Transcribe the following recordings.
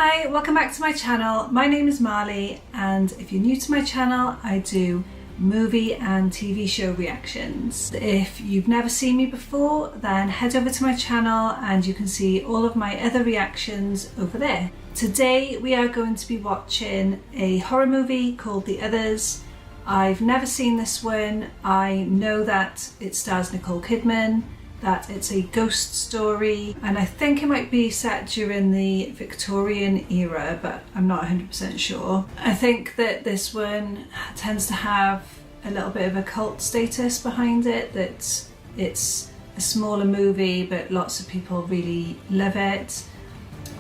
Hi, welcome back to my channel. My name is Marley, and if you're new to my channel, I do movie and TV show reactions. If you've never seen me before, then head over to my channel and you can see all of my other reactions over there. Today we are going to be watching a horror movie called The Others. I've never seen this one. I know that it stars Nicole Kidman, that it's a ghost story, and I think it might be set during the Victorian era, but I'm not 100% sure. I think that this one tends to have a little bit of a cult status behind it, that it's a smaller movie but lots of people really love it.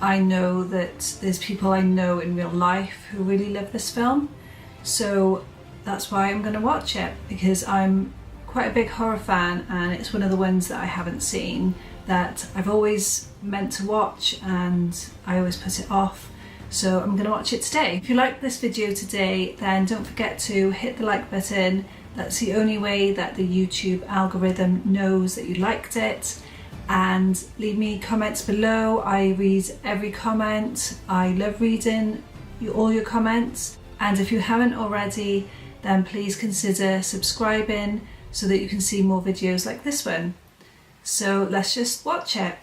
I know that there's people I know in real life who really love this film, so that's why I'm going to watch it, because I'm quite a big horror fan and it's one of the ones that I haven't seen that I've always meant to watch and I always put it off, so I'm going to watch it today. If you like this video today, then don't forget to hit the like button. That's the only way that the YouTube algorithm knows that you liked it. And leave me comments below. I read every comment. I love reading all your comments, and if you haven't already, then please consider subscribing so that you can see more videos like this one. So let's just watch it.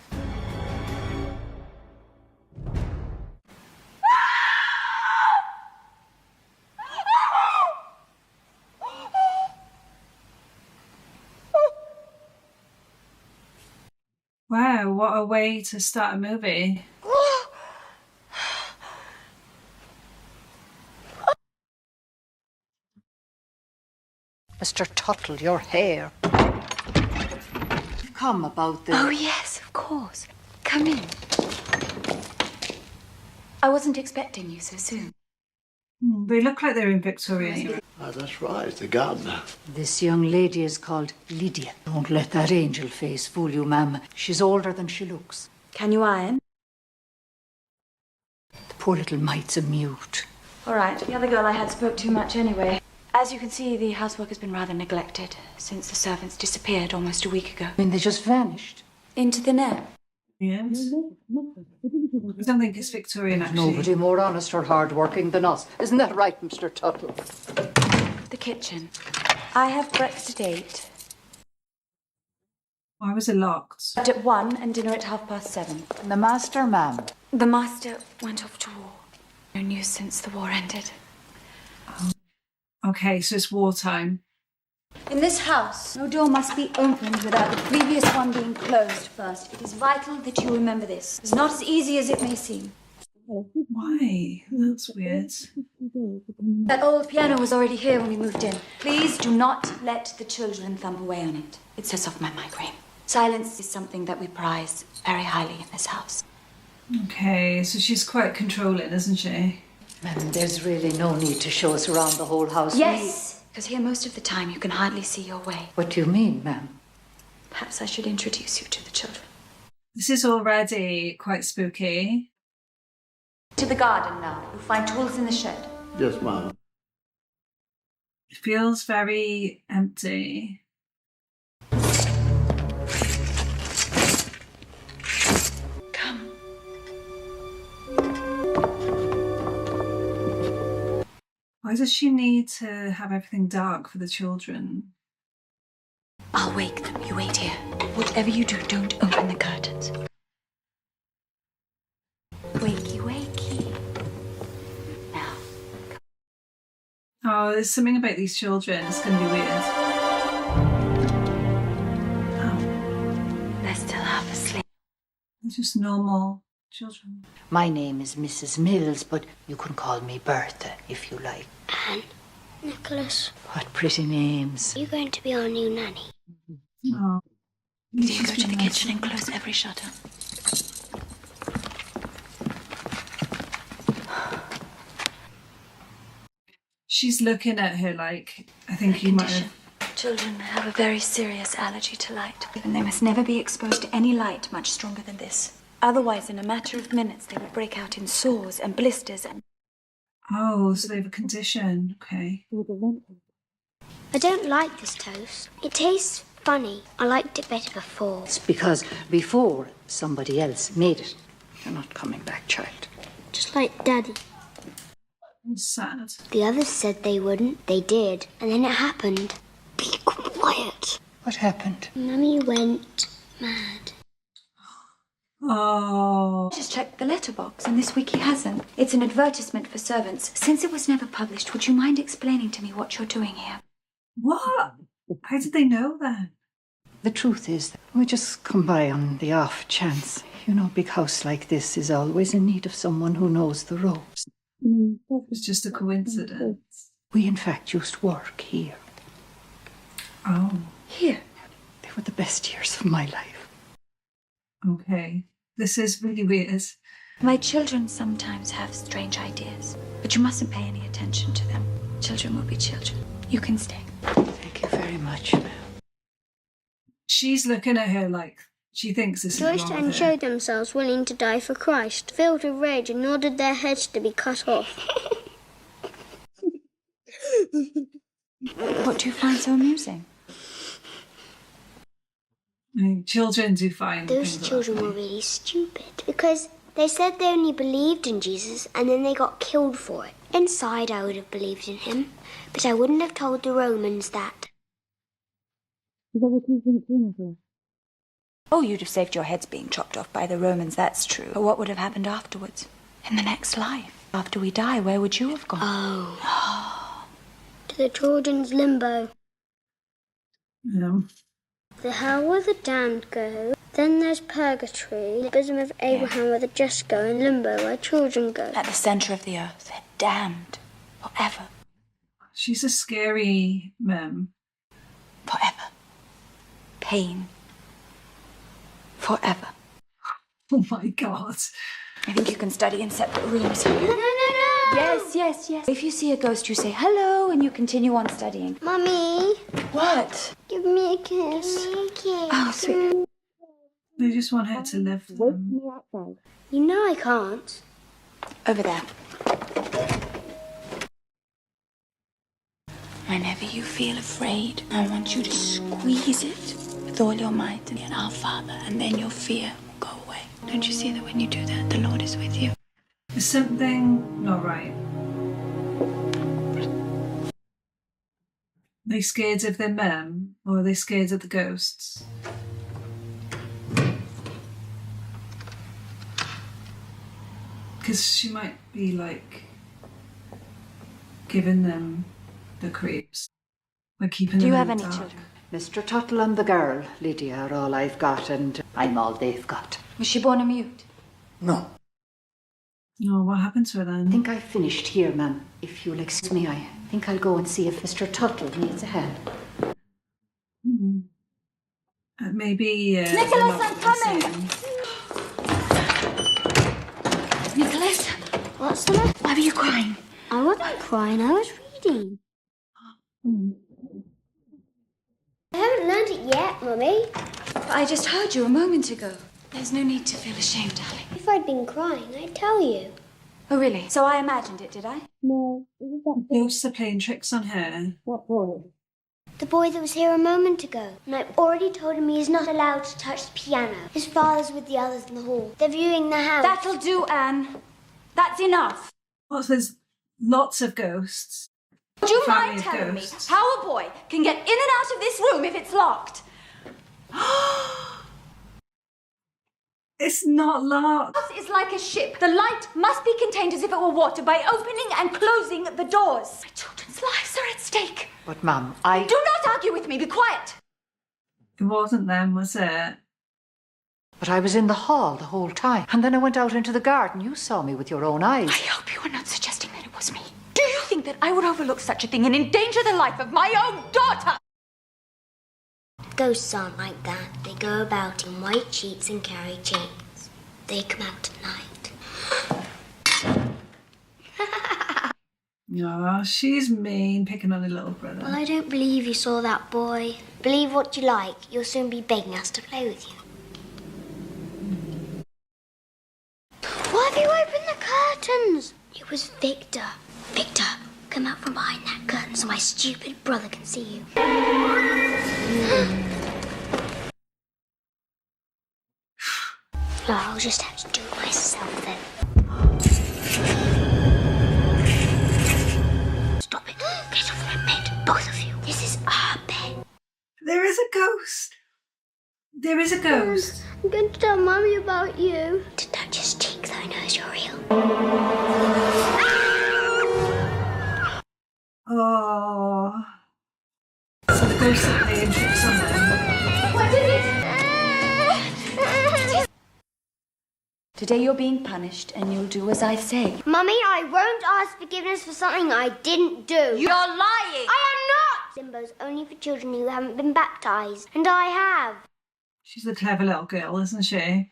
Wow, what a way to start a movie. Mr. Tuttle, your hair. Come about this. Oh, yes, of course. Come in. I wasn't expecting you so soon. They look like they're in Victorian. Oh, that's right, the gardener. This young lady is called Lydia. Don't let that angel face fool you, ma'am. She's older than she looks. Can you iron? The poor little mite's a mute. All right, the other girl I had spoke too much anyway. As you can see, the housework has been rather neglected since the servants disappeared almost a week ago. I mean, they just vanished. Into thin air. Yes. I don't think it's Victorian, actually. Nobody more honest or hard-working than us. Isn't that right, Mr. Tuttle? The kitchen. I have breakfast at 8. Why was it locked? At 1 and dinner at 7:30. And the master, ma'am? The master went off to war. No news since the war ended. Okay, so it's wartime. In this house, no door must be opened without the previous one being closed first. It is vital that you remember this. It's not as easy as it may seem. Why? That's weird. That old piano was already here when we moved in. Please do not let the children thump away on it. It sets off my migraine. Silence is something that we prize very highly in this house. Okay, so she's quite controlling, isn't she? Ma'am, there's really no need to show us around the whole house. Yes, because here most of the time you can hardly see your way. What do you mean, ma'am? Perhaps I should introduce you to the children. This is already quite spooky. To the garden now. You'll find tools in the shed. Yes, ma'am. It feels very empty. Come. Why does she need to have everything dark for the children? I'll wake them. You wait here. Whatever you do, don't open the curtains. Wakey, wakey. Now. Oh, there's something about these children. It's going to be weird. Oh, They're still half asleep. they're just normal children. My name is Mrs. Mills, but you can call me Bertha if you like. Anne, Nicholas, What pretty names. you're going to be our new nanny. Oh. Do you go to the kitchen and close every shutter? She's looking at her like, I think you might have... Children have a very serious allergy to light, and they must never be exposed to any light much stronger than this. Otherwise, in a matter of minutes, they will break out in sores and blisters and... Oh, so they have a condition. Okay. I don't like this toast. It tastes funny. I liked it better before. It's because before somebody else made it. You're not coming back, child. just like Daddy. It's sad. The others said they wouldn't. They did. And then it happened. Be quiet. What happened? Mummy went mad. Oh. Just checked the letterbox, and this week he hasn't. It's an advertisement for servants. Since it was never published, would you mind explaining to me what you're doing here? What? How did they know then? The truth is, we just come by on the off chance. You know, a big house like this is always in need of someone who knows the ropes. It was just a coincidence. We, in fact, used to work here. Oh, Here. They were the best years of my life. okay. This is really weird. My children sometimes have strange ideas, but you mustn't pay any attention to them. Children will be children. You can stay. Thank you very much, ma'am. She's looking at her like she thinks this is Joyce wrong and with her. showed themselves willing to die for Christ, filled with rage and ordered their heads to be cut off. What do you find so amusing? I mean, children do find Those things children like were that. really stupid because they said they only believed in Jesus and then they got killed for it. Inside, I would have believed in him, but I wouldn't have told the Romans that. Oh, you'd have saved your heads being chopped off by the Romans, that's true. But what would have happened afterwards? In the next life? After we die, where would you have gone? Oh. To the children's limbo. Yeah. The hell where the damned go. Then there's purgatory, the bosom of Abraham where the just go, and limbo where children go. At the centre of the earth, they're damned. Forever. She's a scary mem. Forever. Pain. Forever. Oh my god. I think you can study in separate rooms. No! Yes. If you see a ghost, you say hello and you continue on studying. Mummy, What? give me a kiss. Give me a kiss. Oh, sweet. They just want her to live for them. You know I can't. Over there. Whenever you feel afraid, I want you to squeeze it with all your might and our Father, and then your fear will go away. Don't you see that when you do that, the Lord is with you? There's something not right. Are they scared of their mem, or are they scared of the ghosts? Because she might be like giving them the creeps, like keeping Do them you in have the any dark. children? Mr. Tuttle and the girl, Lydia, are all I've got, and I'm all they've got. Was she born a mute? No. Oh, what happened to her I then? think I've finished here, ma'am. If you'll excuse me, I think I'll go and see if Mr. Tuttle needs a hand. Hmm. Maybe. Nicholas, they're not I'm the coming! same. Nicholas, What's the matter? why were you crying? I wasn't crying, I was reading. I haven't learned it yet, Mummy. I just heard you a moment ago. There's no need to feel ashamed, darling. If I'd been crying, I'd tell you. Oh, really? So I imagined it, did I? No, it was that Ghosts are playing tricks on her. What boy? The boy that was here a moment ago. And I've already told him he is not allowed to touch the piano. His father's with the others in the hall. They're viewing the house. That'll do, Anne. That's enough. Oh, so there's lots of ghosts. Would you Family mind of telling me ghosts. how a boy can get in and out of this room if it's locked? It's not locked. House is like a ship. The light must be contained as if it were water by opening and closing the doors. My children's lives are at stake. But, ma'am, Do not argue with me. Be quiet. It wasn't them, was it? But I was in the hall the whole time. And then I went out into the garden. You saw me with your own eyes. I hope you are not suggesting that it was me. Do you think that I would overlook such a thing and endanger the life of my own daughter? Ghosts aren't like that. They go about in white sheets and carry chains. They come out at night. Oh, she's mean, picking on her little Well, brother. I don't believe you saw that boy. Believe what you like. You'll soon be begging us to play with you. Why have you opened the curtains? It was Victor. Victor, come out from behind that curtain so my stupid brother can see you. Oh, I'll just have to do it myself then. Stop it. Get off my bed, both of you. This is our bed. There is a ghost. There is a ghost. I'm going to tell Mummy about you. Don't touch his cheek, though, he knows you're real. Oh. So the ghosts are playing tricks on them. What is it? Today you're being punished and you'll do as I say. Mummy, I won't ask forgiveness for something I didn't do. You're lying! I am not! Limbo's only for children who haven't been baptised, and I have. She's a clever little girl, isn't she?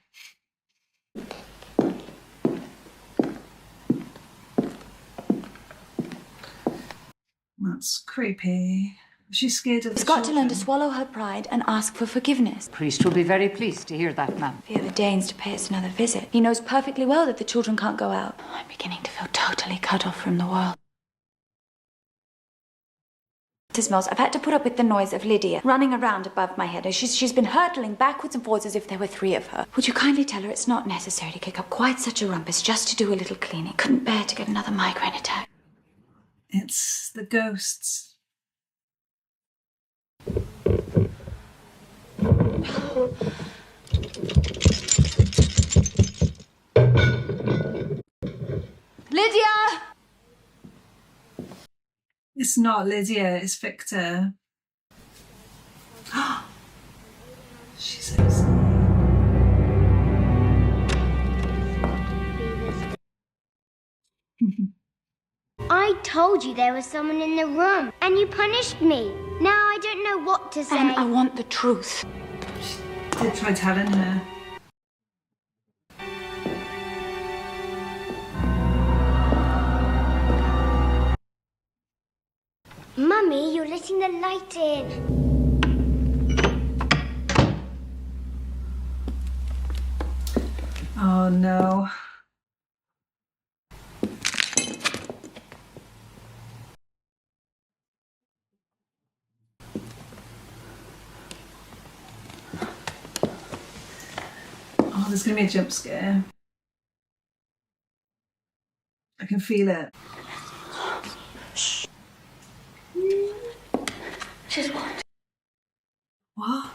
That's creepy. She's scared of the She's got to learn to children. swallow her pride and ask for forgiveness. Priest will be very pleased to hear that, ma'am. He ever deigns to pay us another visit. He knows perfectly well that the children can't go out. I'm beginning to feel totally cut off from the world. Mrs. Mills, I've had to put up with the noise of Lydia running around above my head. She's been hurtling backwards and forwards as if there were three of her. Would you kindly tell her it's not necessary to kick up quite such a rumpus just to do a little cleaning? Couldn't bear to get another migraine attack. It's the ghosts. Lydia! It's not Lydia, it's Victor. She's so sad. I told you there was someone in the room, and you punished me. Now I don't know what to say. And I want the truth. She did try telling her. Mummy, you're letting the light in. Oh no. Oh, there's gonna be a jump scare. I can feel it. She's what? What?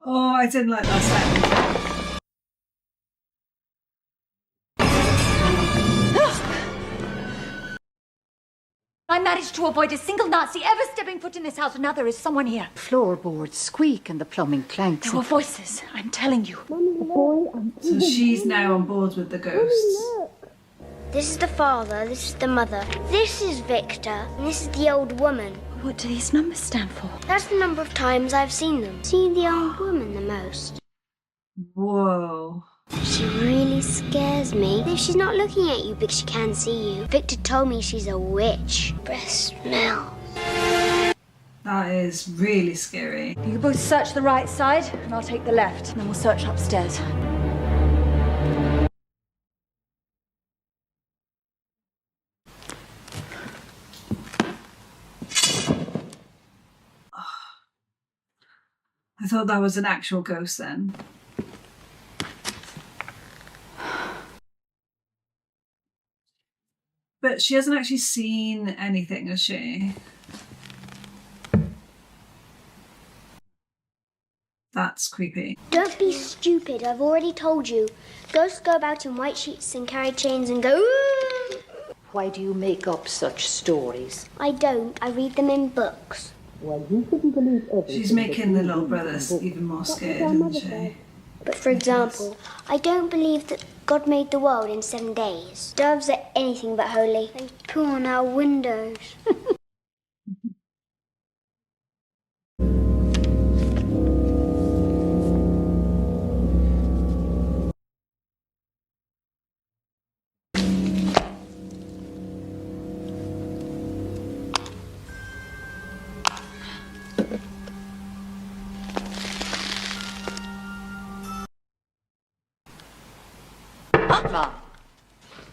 Oh, I didn't like that sound. I managed to avoid a single Nazi ever stepping foot in this house, and now there is someone here. Floorboards squeak and the plumbing clanks. There were voices, I'm telling you. So she's now on board with the ghosts. This is the father, this is the mother, this is Victor, and this is the old woman. What do these numbers stand for? That's the number of times I've seen them. Seen the old woman the most. Whoa. She really scares me. If she's not looking at you because she can see you. Victor told me she's a witch. Breath smell. That is really scary. You both search the right side, and I'll take the left, and then we'll search upstairs. I thought that was an actual ghost then. But she hasn't actually seen anything, has she? That's creepy. Don't be stupid, I've already told you. Ghosts go about in white sheets and carry chains and go, ooh! Why do you make up such stories? I don't, I read them in books. Well, you shouldn't believe everything. She's making the little brothers even more scared, isn't she? But for example, I don't believe that God made the world in 7 days. Doves are anything but holy. They poo on our windows.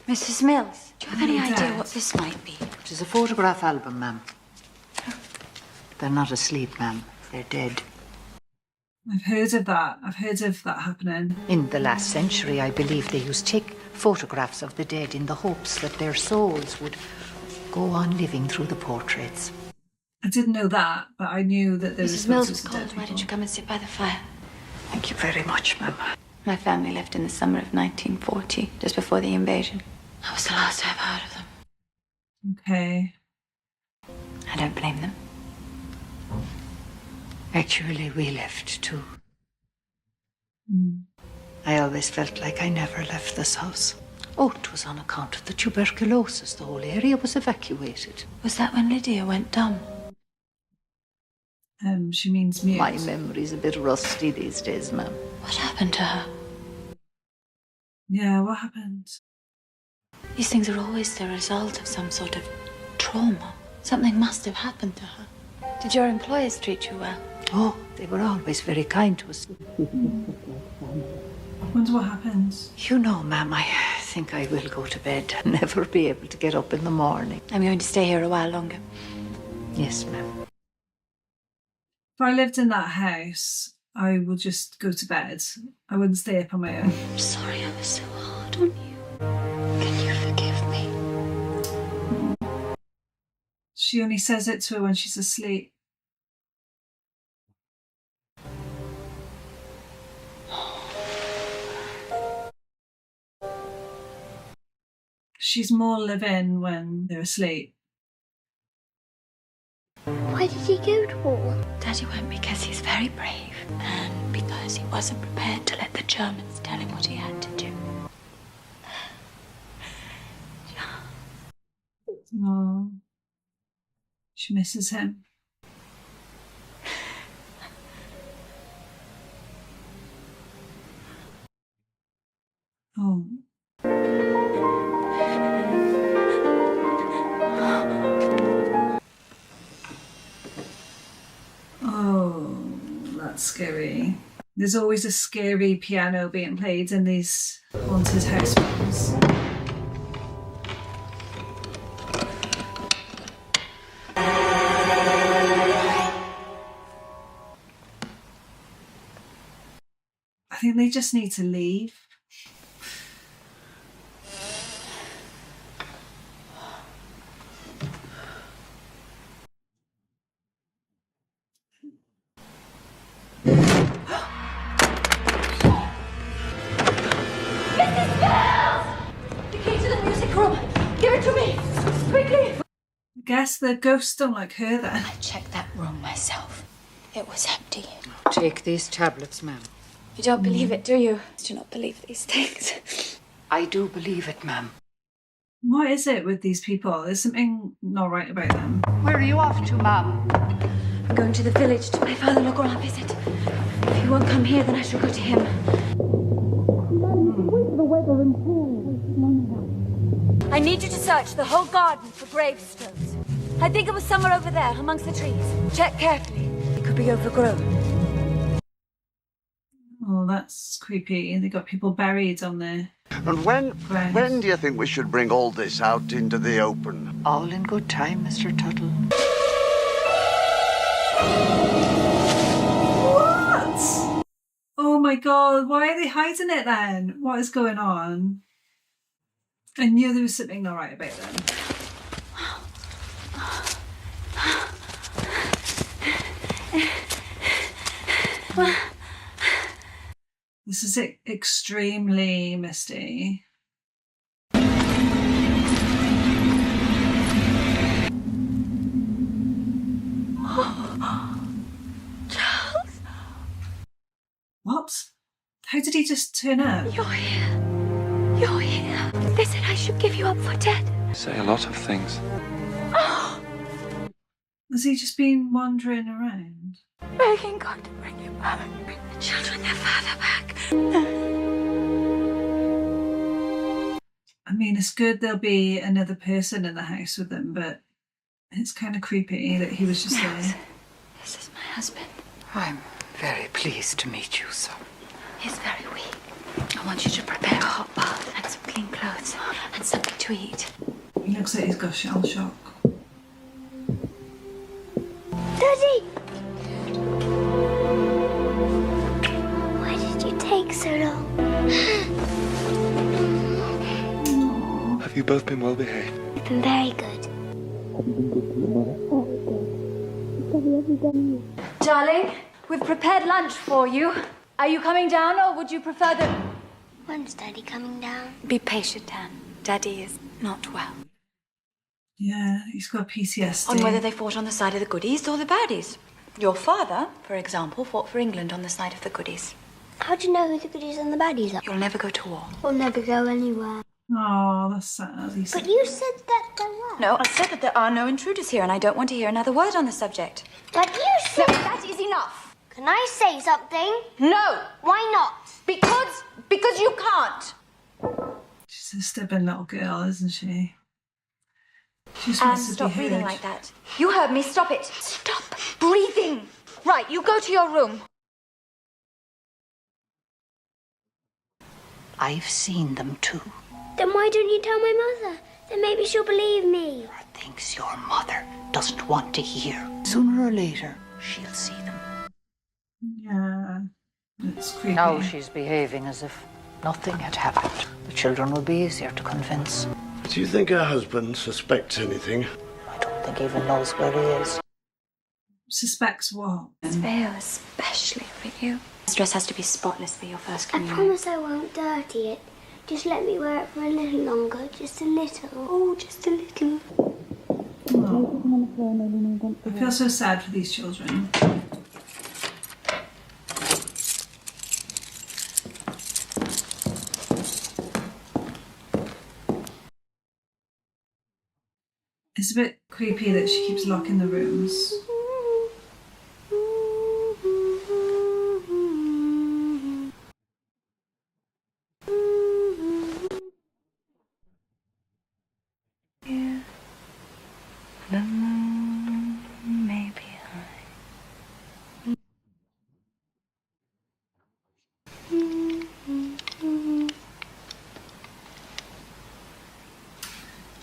Mrs. Mills, do you have any Oh, idea Dad. what this might be? It is a photograph album, ma'am. They're not asleep, ma'am. They're dead. I've heard of that. I've heard of that happening. In the last century, I believe they used to take photographs of the dead in the hopes that their souls would go on living through the portraits. I didn't know that, but I knew that there was Mrs. Mills was photos of cold. dead Why don't you people. come and sit by the fire? Thank you very much, ma'am. My family left in the summer of 1940, just before the invasion. That was the last I've heard of them. Okay. I don't blame them. Actually, we left too. I always felt like I never left this house. Oh, it was on account of the tuberculosis. The whole area was evacuated. Was that when Lydia went dumb? She means mute. My memory's a bit rusty these days, ma'am. What happened to her? Yeah, what happened? These things are always the result of some sort of trauma. Something must have happened to her. Did your employers treat you well? Oh, they were always very kind to us. I wonder what happened. You know, ma'am, I think I will go to bed. Never be able to get up in the morning. I'm going to stay here a while longer. Yes, ma'am. If I lived in that house, I would just go to bed. I wouldn't stay up on my own. I'm sorry I was so hard on you. Can you forgive me? She only says it to her when she's asleep. She's more living when they're asleep. Why did he go to war? Daddy went because he's very brave and because he wasn't prepared to let the Germans tell him what he had to do. Oh, she misses him. Oh. Oh, that's scary. There's always a scary piano being played in these haunted house films. I think they just need to leave. The key to the music room. Give it to me. Quickly. I guess the ghosts don't like her then. I checked that room myself. It was empty. Take these tablets, ma'am. You don't believe it, do you? Do not believe these things. I do believe it, ma'am. What is it with these people? There's something not right about them. Where are you off to, ma'am? I'm going to the village to pay Father Legrand a visit. If he won't come here, then I shall go to him. I need you to search the whole garden for gravestones. I think it was somewhere over there, amongst the trees. Check carefully. It could be overgrown. Oh, that's creepy. They got people buried on there. And when do you think we should bring all this out into the open? All in good time, Mr. Tuttle. What? Oh my god, why are they hiding it then? What is going on? I knew there was something not right about them. This is extremely misty. Charles, What? How did he just turn up? you're here. You're here. They said I should give you up for dead. Say a lot of things. Has he just been wandering around? Begging God to bring you back. Bring the children their father back. I mean, it's good there'll be another person in the house with them, but it's kind of creepy that he was just there. This is my husband. I'm very pleased to meet you, sir. He's very weak. I want you to prepare a hot bath and some clean clothes and something to eat. He looks like he's got shell shock. Daddy! Why did you take so long? Have you both been well behaved? You've been very good. Darling, we've prepared lunch for you. Are you coming down, or would you prefer that... When's Daddy coming down? Be patient, Anne. Daddy is not well. Yeah, he's got PTSD. On whether they fought on the side of the goodies or the baddies. Your father, for example, fought for England on the side of the goodies. How do you know who the goodies and the baddies are? You'll never go to war. We'll never go anywhere. Oh, that's sad. He said. But you said that there were. No, I said that there are no intruders here, and I don't want to hear another word on the subject. But you said... No, that is enough. Can I say something? No. Why not? Because you can't. She's a stubborn little girl, isn't she? She's Anne, supposed to stop be breathing heard. like that. You heard me. Stop it. Stop breathing. Right, you go to your room. I've seen them too. Then why don't you tell my mother? Then maybe she'll believe me. Things your mother doesn't want to hear. Sooner or later, she'll see them. Yeah, it's creepy. Now she's behaving as if nothing had happened. The children will be easier to convince. Do you think her husband suspects anything? I don't think he even knows where he is. Suspects what? This veil especially for you. This dress has to be spotless for your first I communion. promise I won't dirty it. Just let me wear it for a little longer. Just a little. Oh, just a little. I feel so sad for these children. It's a bit creepy that she keeps locking the rooms.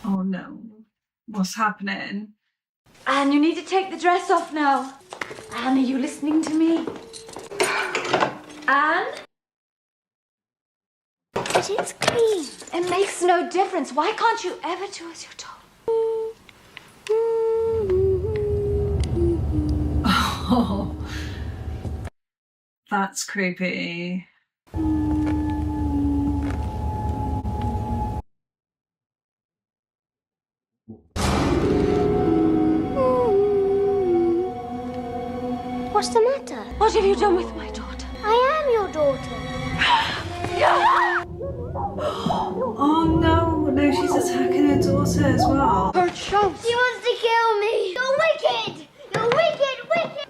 Oh no. What's happening? Anne, you need to take the dress off now. Anne, are you listening to me? Anne? But it's clean. It makes no difference. Why can't you ever do as you're told? Oh, that's creepy. What's the matter? What have you done with my daughter? I am your daughter. Oh no, no, she's attacking her daughter as well. Her chumps. She wants to kill me. You're wicked. You're wicked, wicked.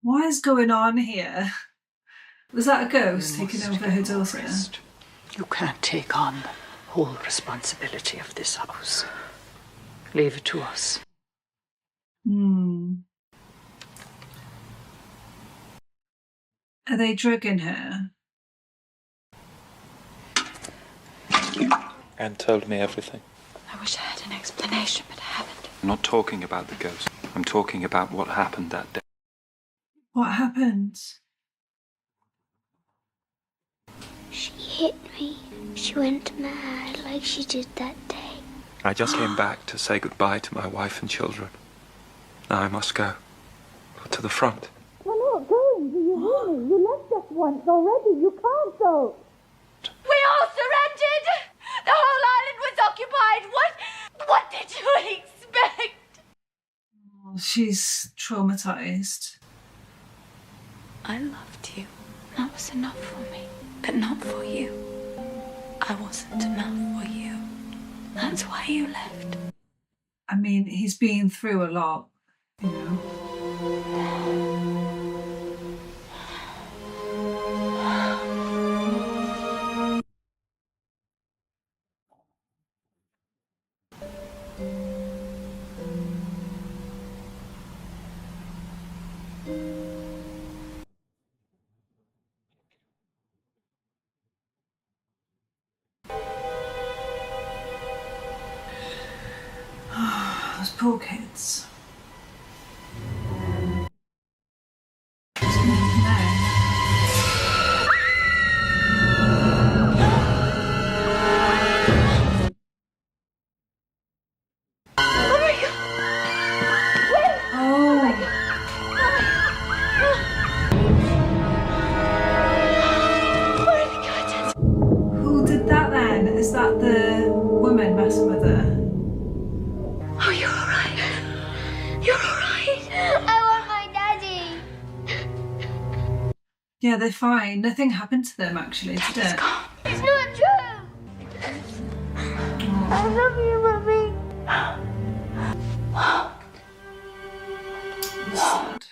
What is going on here? Was that a ghost taking over her daughter? You can't take on the whole responsibility of this house. Leave it to us. Are they drugging her? Anne told me everything. I wish I had an explanation, but I haven't. I'm not talking about the ghost. I'm talking about what happened that day. What happened? She hit me. She went mad like she did that day. I just came back to say goodbye to my wife and children. Now I must go. To the front. You're not going, do you really? You left us once already. You can't go. We all surrendered! The whole island was occupied! What did you expect? Oh, she's traumatized. I loved you. That was enough for me. But not for you. I wasn't enough for you. That's why you left. I mean, he's been through a lot, you know. Those poor kids. Is that the woman messing with her? Oh, you're alright. You're alright. I want my daddy. Yeah, they're fine. Nothing happened to them actually, did it? It's not true. I love you, Mummy. Sad.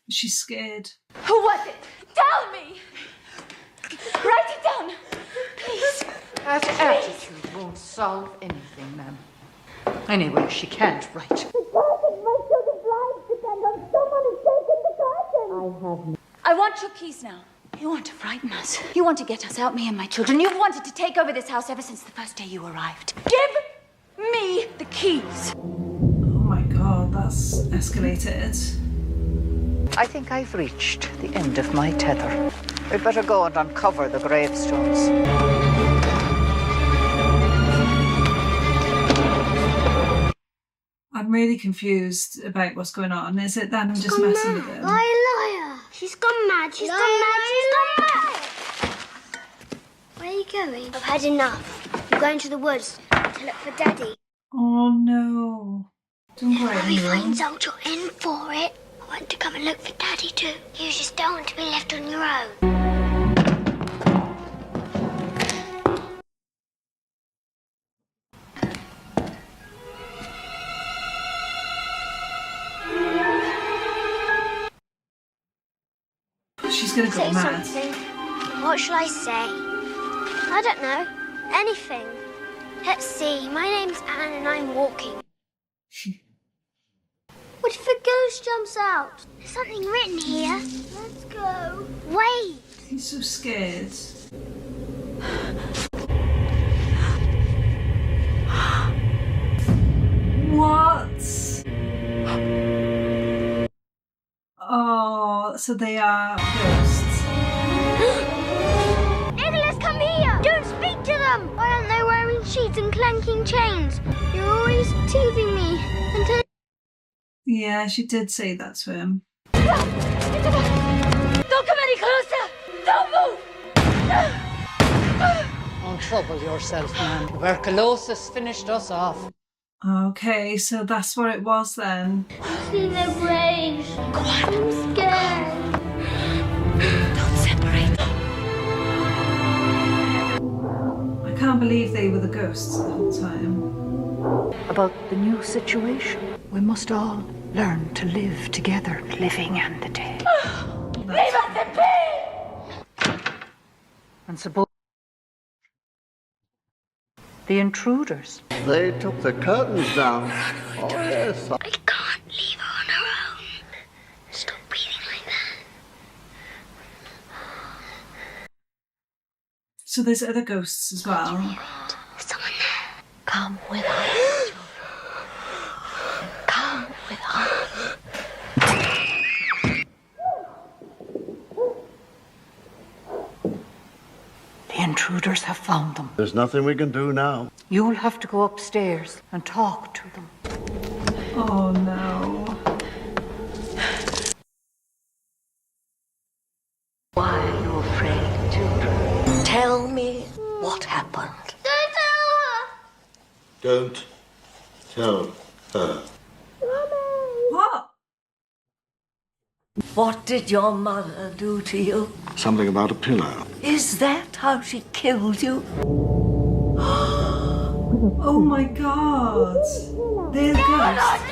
She's scared. Who was it? Tell me! Write it down! Please. That attitude won't solve anything, ma'am. Anyway, she can't write. The curtain! My children's lives depend on someone who's taken the curtain! I want your keys now. You want to frighten us. You want to get us out, me and my children. You've wanted to take over this house ever since the first day you arrived. Give me the keys. Oh my god, that's escalated. I think I've reached the end of my tether. We'd better go and uncover the gravestones. I'm really confused about what's going on. Is it them just messing with him? Liar. She's gone mad. She's gone mad. She's gone mad. Where are you going? I've had enough. I'm going to the woods to look for Daddy. Oh no. Don't worry, Mommy anyone. finds out you're in for it. I want to come and look for Daddy too. You just don't want to be left on your own. She's gonna go Say mad. something. What shall I say? I don't know. Anything. Let's see. My name's Anne and I'm walking. What if a ghost jumps out? There's something written here. Let's go. Wait. He's so scared. What? Oh, so they are ghosts. Nicholas, come here. Don't speak to them. Why aren't they wearing sheets and clanking chains? You're always teasing me. Yeah, she did say that to him. Don't come any closer! Don't move! Don't trouble yourself, man. Tuberculosis finished us off. Okay, so that's what it was then. I've seen their brains. I'm scared. Don't separate. I can't believe they were the ghosts the whole time. About the new situation, we must all learn to live together, living and the dead. Leave us in peace! And suppose the intruders. They took the curtains down. Oh, yes. I can't leave her on her own. Stop breathing like that. So there's other ghosts as well. There's someone there. Come with us. Come with us. The intruders have found them. There's nothing we can do now. You'll have to go upstairs and talk to them. Oh no. Why are you afraid, children? Tell me what happened. Don't tell her. Don't tell her. What? What did your mother do to you? Something about a pillow. Is that how she killed you? Oh my god. They're the ghosts.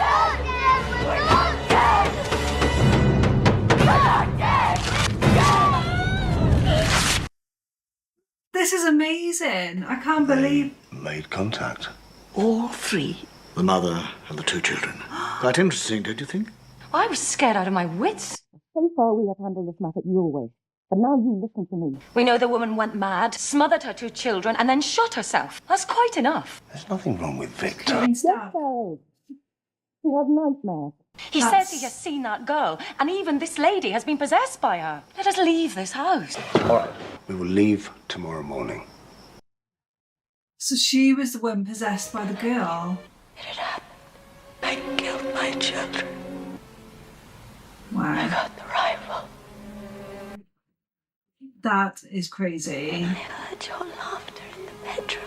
This is amazing. I can't believe. Made contact. All three? The mother and the two children. Quite interesting, don't you think? I was scared out of my wits. So far we have handled this matter your way. But now you listen to me. We know the woman went mad, smothered her 2 children, and then shot herself. That's quite enough. There's nothing wrong with Victor. Yes, there is. He has nightmares. He says he has seen that girl, and even this lady has been possessed by her. Let us leave this house. All right, we will leave tomorrow morning. So she was the one possessed by the girl. It had happened. I killed my children. Wow. I got the rifle. That is crazy. I heard your laughter in the bedroom.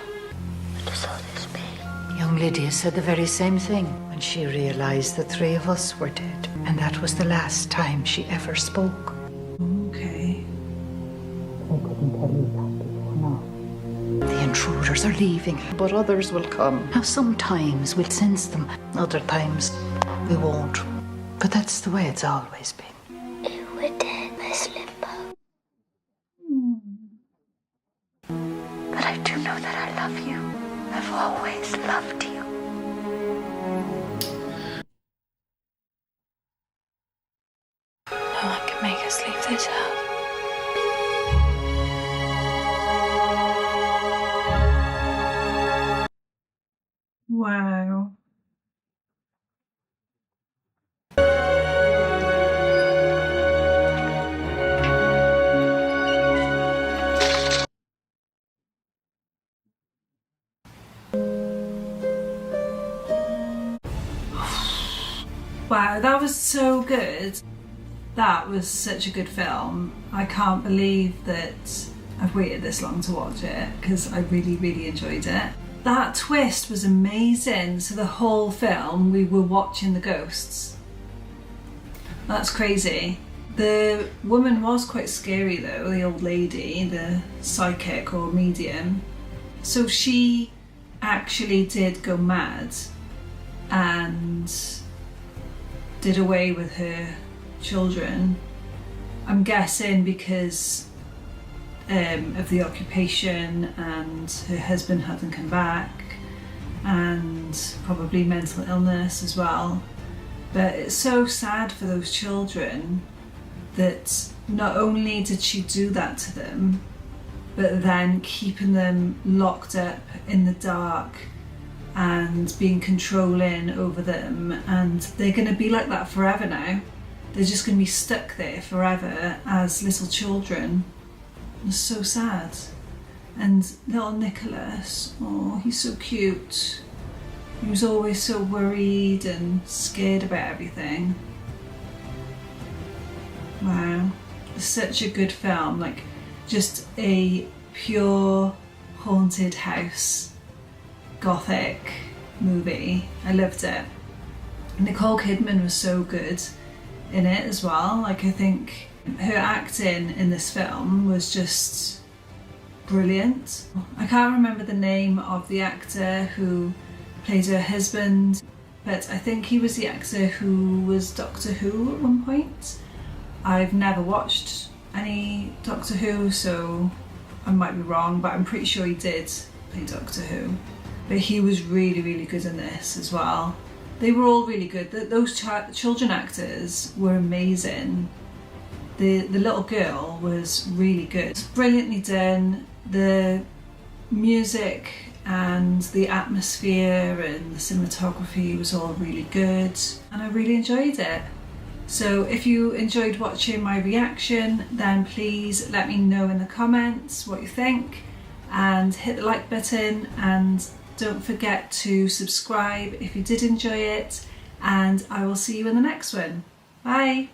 What does all this mean? Young Lydia said the very same thing when she realised the 3 of us were dead. And that was the last time she ever spoke. Okay. I couldn't tell you that before now. The intruders are leaving, but others will come. Now, sometimes we'll sense them, other times we won't. But that's the way it's always been. If we're dead, I slip up. But I do know that I love you. I've always loved you. No one can make us leave this house. Wow. Wow, that was so good. That was such a good film. I can't believe that I've waited this long to watch it because I really, really enjoyed it. That twist was amazing. So the whole film we were watching the ghosts. That's crazy. The woman was quite scary though, the old lady, the psychic or medium. So she actually did go mad and did away with her children. I'm guessing because of the occupation, and her husband hadn't come back, and probably mental illness as well. But it's so sad for those children that not only did she do that to them, but then keeping them locked up in the dark and being controlling over them, and they're going to be like that forever now. They're just going to be stuck there forever as little children. It's so sad. And little Nicholas, oh, he's so cute. He was always so worried and scared about everything. Wow, it's such a good film, like just a pure haunted house gothic movie. I loved it. Nicole Kidman was so good in it as well. Like, I think her acting in this film was just brilliant. I can't remember the name of the actor who plays her husband, but I think he was the actor who was Doctor Who at one point. I've never watched any Doctor Who, so I might be wrong, but I'm pretty sure he did play Doctor Who. But he was really, really good in this as well. They were all really good. Those children actors were amazing. The little girl was really good. Brilliantly done. The music and the atmosphere and the cinematography was all really good, and I really enjoyed it. So if you enjoyed watching my reaction, then please let me know in the comments what you think, and hit the like button, and don't forget to subscribe if you did enjoy it, and I will see you in the next one. Bye!